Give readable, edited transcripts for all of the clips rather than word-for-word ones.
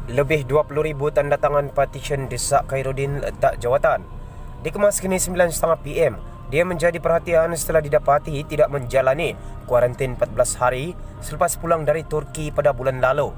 Lebih 20,000 tanda tangan petisyen desak Khairuddin letak jawatan. Dikemas kini 9.30 PM, dia menjadi perhatian setelah didapati tidak menjalani kuarantin 14 hari selepas pulang dari Turki pada bulan lalu.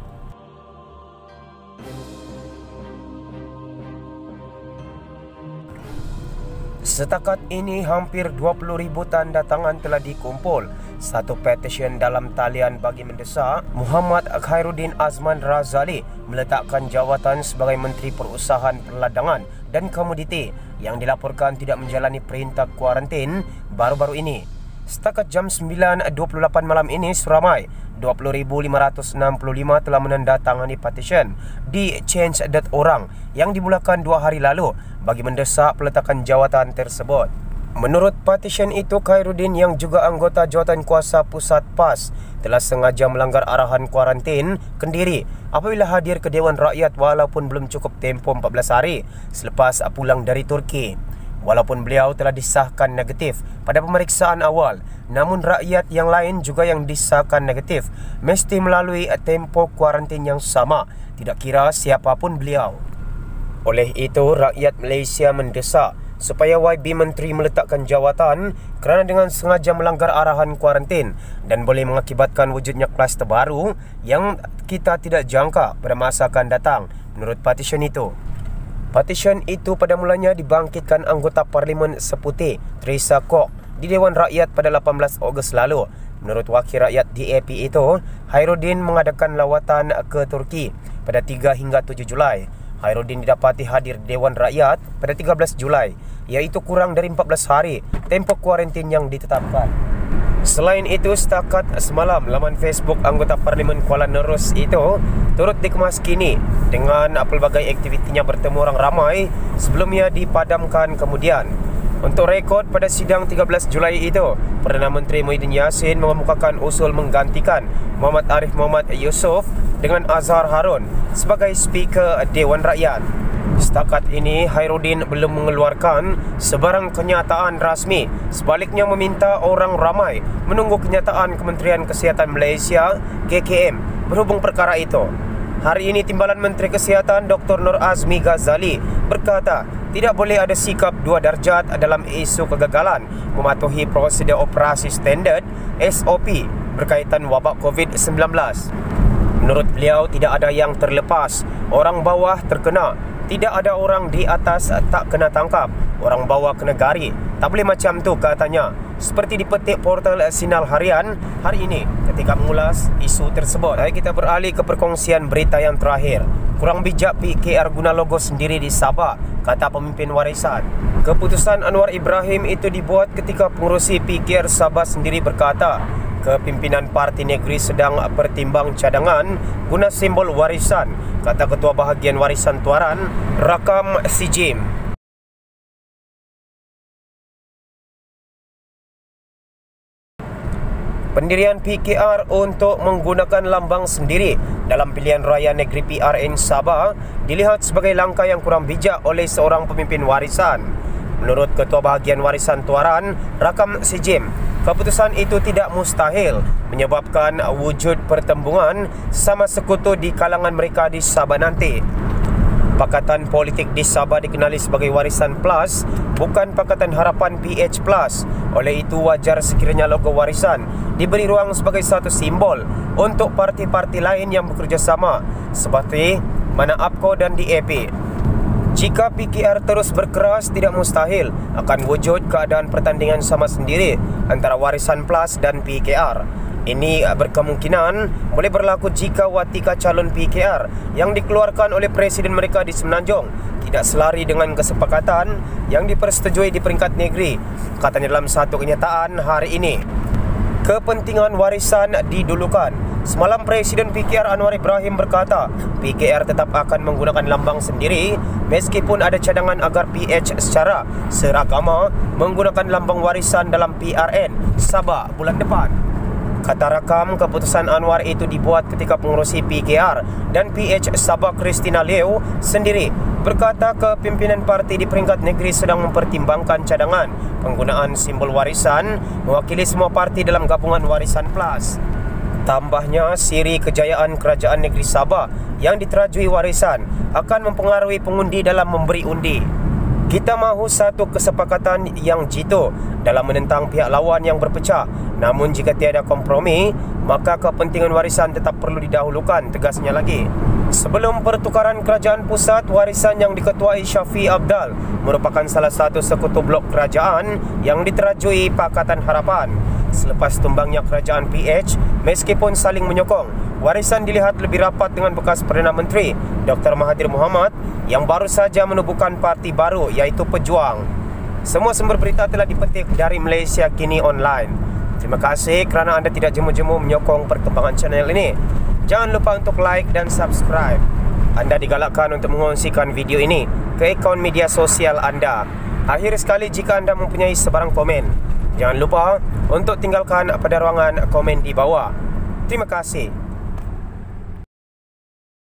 Setakat ini hampir 20,000 tanda tangan telah dikumpul. Satu petisyen dalam talian bagi mendesak Muhammad Khairuddin Azman Razali meletakkan jawatan sebagai Menteri Perusahaan Perladangan dan Komoditi yang dilaporkan tidak menjalani perintah kuarantin baru-baru ini. Setakat jam 9.28 malam ini, seramai 20,565 telah menandatangani petisyen di Change.org yang dimulakan 2 hari lalu bagi mendesak peletakan jawatan tersebut. Menurut petisyen itu, Khairuddin yang juga anggota Jawatan Kuasa Pusat PAS telah sengaja melanggar arahan kuarantin Kendiri apabila hadir ke Dewan Rakyat walaupun belum cukup tempoh 14 hari selepas pulang dari Turki. Walaupun beliau telah disahkan negatif pada pemeriksaan awal, namun rakyat yang lain juga yang disahkan negatif mesti melalui tempoh kuarantin yang sama, tidak kira siapapun beliau. Oleh itu, rakyat Malaysia mendesak supaya YB Menteri meletakkan jawatan kerana dengan sengaja melanggar arahan kuarantin dan boleh mengakibatkan wujudnya kluster baru yang kita tidak jangka pada masa akan datang, menurut petisyen itu. Petisyen itu pada mulanya dibangkitkan anggota Parlimen Seputih Teresa Kok di Dewan Rakyat pada 18 Ogos lalu. Menurut wakil rakyat DAP itu, Khairuddin mengadakan lawatan ke Turki pada 3 hingga 7 Julai. Khairuddin didapati hadir di Dewan Rakyat pada 13 Julai, iaitu kurang dari 14 hari tempoh kuarantin yang ditetapkan. Selain itu, setakat semalam, laman Facebook anggota Parlimen Kuala Nerus itu turut dikemas kini dengan pelbagai aktivitinya bertemu orang ramai sebelumnya dipadamkan kemudian. Untuk rekod pada sidang 13 Julai itu, Perdana Menteri Muhyiddin Yassin mengemukakan usul menggantikan Muhammad Arif Muhammad Yusof dengan Azhar Harun sebagai Speaker Dewan Rakyat. Setakat ini, Khairuddin belum mengeluarkan sebarang kenyataan rasmi. Sebaliknya meminta orang ramai menunggu kenyataan Kementerian Kesihatan Malaysia KKM berhubung perkara itu. Hari ini Timbalan Menteri Kesihatan Dr. Nur Azmi Ghazali berkata tidak boleh ada sikap 2 darjat dalam isu kegagalan mematuhi prosedur operasi standard SOP berkaitan wabak COVID-19. Menurut beliau, tidak ada yang terlepas. Orang bawah terkena. Tidak ada orang di atas tak kena tangkap. Orang bawah kena gari. Tak boleh macam tu, katanya. Seperti dipetik portal Sinar Harian hari ini ketika mengulas isu tersebut. Kita beralih ke perkongsian berita yang terakhir. Kurang bijak PKR guna logo sendiri di Sabah, kata pemimpin warisan. Keputusan Anwar Ibrahim itu dibuat ketika pengurusi PKR Sabah sendiri berkata kepimpinan parti negeri sedang pertimbang cadangan guna simbol warisan, kata Ketua Bahagian Warisan Tuaran Rakam Sijim. Pendirian PKR untuk menggunakan lambang sendiri dalam pilihan raya negeri PRN Sabah dilihat sebagai langkah yang kurang bijak oleh seorang pemimpin warisan. Menurut Ketua Bahagian Warisan Tuaran Rakam Sijim, keputusan itu tidak mustahil menyebabkan wujud pertembungan sama sekutu di kalangan mereka di Sabah nanti. Pakatan politik di Sabah dikenali sebagai Warisan Plus, bukan Pakatan Harapan PH Plus. Oleh itu, wajar sekiranya logo warisan diberi ruang sebagai satu simbol untuk parti-parti lain yang bekerjasama seperti mana APKO dan DAP. Jika PKR terus berkeras, tidak mustahil akan wujud keadaan pertandingan sama sendiri antara Warisan Plus dan PKR. Ini berkemungkinan boleh berlaku jika watika calon PKR yang dikeluarkan oleh Presiden mereka di Semenanjung tidak selari dengan kesepakatan yang dipersetujui di peringkat negeri, katanya dalam satu kenyataan hari ini. Kepentingan warisan didulukan. Semalam Presiden PKR Anwar Ibrahim berkata PKR tetap akan menggunakan lambang sendiri meskipun ada cadangan agar PH secara seragama menggunakan lambang warisan dalam PRN Sabah bulan depan. Kata Rakam, keputusan Anwar itu dibuat ketika pengurusi PKR dan PH Sabah Christina Leo sendiri berkata kepimpinan parti di peringkat negeri sedang mempertimbangkan cadangan penggunaan simbol warisan mewakili semua parti dalam gabungan Warisan Plus. Tambahnya, siri kejayaan kerajaan negeri Sabah yang diterajui warisan akan mempengaruhi pengundi dalam memberi undi. Kita mahu satu kesepakatan yang jitu dalam menentang pihak lawan yang berpecah. Namun jika tiada kompromi, maka kepentingan warisan tetap perlu didahulukan, tegasnya lagi. Sebelum pertukaran kerajaan pusat, warisan yang diketuai Syafiee Apdal merupakan salah satu sekutu blok kerajaan yang diterajui Pakatan Harapan. Selepas tumbangnya kerajaan PH, meskipun saling menyokong, warisan dilihat lebih rapat dengan bekas Perdana Menteri Dr. Mahathir Mohamad yang baru saja menubuhkan parti baru iaitu Pejuang. Semua sumber berita telah dipetik dari Malaysia Kini Online. Terima kasih kerana anda tidak jemu-jemu menyokong perkembangan channel ini. Jangan lupa untuk like dan subscribe. Anda digalakkan untuk mengongsikan video ini ke akaun media sosial anda. Akhir sekali, jika anda mempunyai sebarang komen, jangan lupa untuk tinggalkan pada ruangan komen di bawah. Terima kasih.